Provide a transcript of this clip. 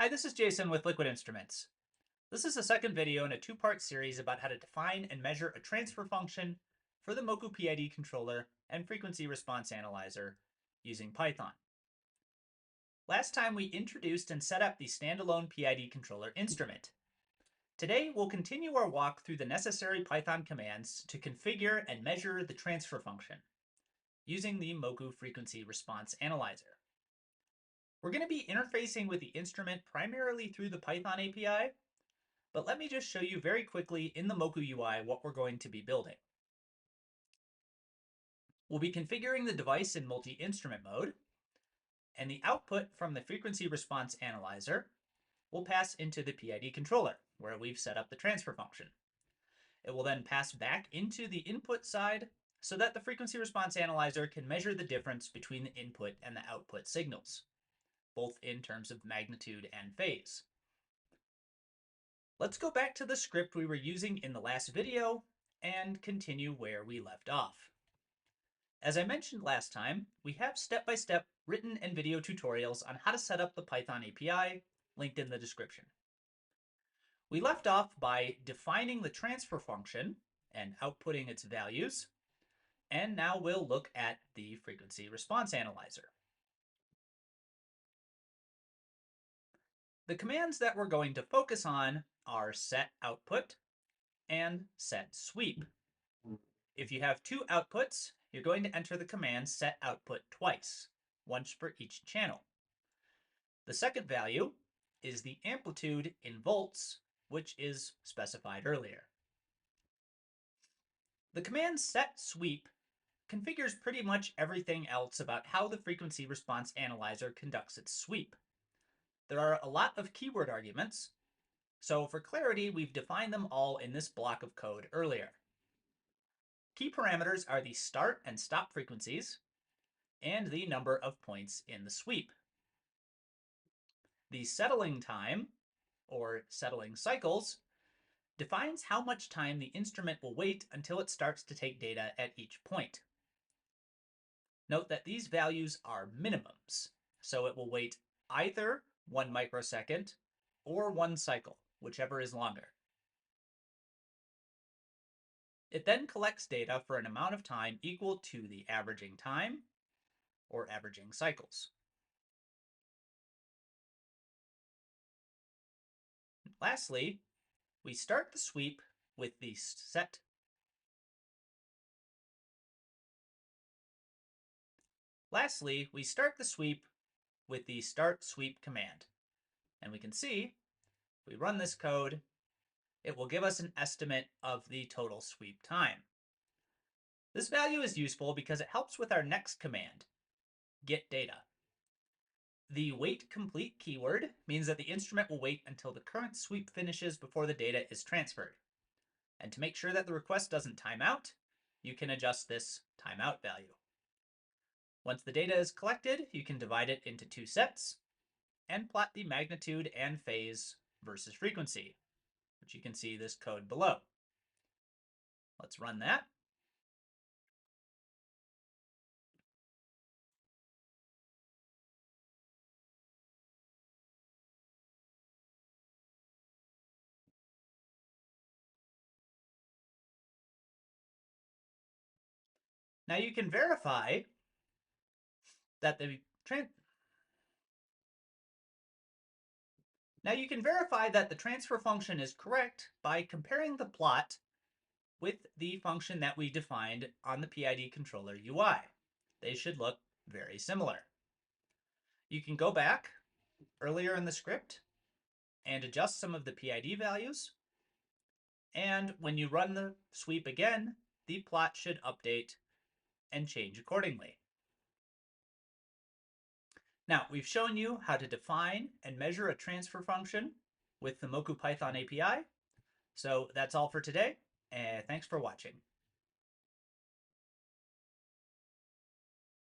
Hi, this is Jason with Liquid Instruments. This is the second video in a two-part series about how to define and measure a transfer function for the Moku PID Controller and Frequency Response Analyzer using Python. Last time we introduced and set up the standalone PID Controller instrument. Today we'll continue our walk through the necessary Python commands to configure and measure the transfer function using the Moku Frequency Response Analyzer. We're going to be interfacing with the instrument primarily through the Python API, but let me just show you very quickly in the Moku UI what we're going to be building. We'll be configuring the device in multi-instrument mode, and the output from the Frequency Response Analyzer will pass into the PID controller, where we've set up the transfer function. It will then pass back into the input side so that the Frequency Response Analyzer can measure the difference between the input and the output signals, both in terms of magnitude and phase. Let's go back to the script we were using in the last video and continue where we left off. As I mentioned last time, we have step-by-step written and video tutorials on how to set up the Python API linked in the description. We left off by defining the transfer function and outputting its values, and now we'll look at the Frequency Response Analyzer. The commands that we're going to focus on are set output and set sweep. If you have two outputs, you're going to enter the command set output twice, once for each channel. The second value is the amplitude in volts, which is specified earlier. The command set sweep configures pretty much everything else about how the Frequency Response Analyzer conducts its sweep. There are a lot of keyword arguments, so for clarity, we've defined them all in this block of code earlier. Key parameters are the start and stop frequencies and the number of points in the sweep. The settling time, or settling cycles, defines how much time the instrument will wait until it starts to take data at each point. Note that these values are minimums, so it will wait either 1 microsecond or 1 cycle, whichever is longer. It then collects data for an amount of time equal to the averaging time, or averaging cycles. Lastly, we start the sweep with the set start sweep command. And we can see, if we run this code, it will give us an estimate of the total sweep time. This value is useful because it helps with our next command, get data. The wait complete keyword means that the instrument will wait until the current sweep finishes before the data is transferred. And to make sure that the request doesn't time out, you can adjust this timeout value. Once the data is collected, you can divide it into two sets and plot the magnitude and phase versus frequency, which you can see this code below. Let's run that. Now you can verify that the transfer function is correct by comparing the plot with the function that we defined on the PID controller UI. They should look very similar. You can go back earlier in the script and adjust some of the PID values, and when you run the sweep again, the plot should update and change accordingly. Now, we've shown you how to define and measure a transfer function with the Moku Python API. So that's all for today, and thanks for watching.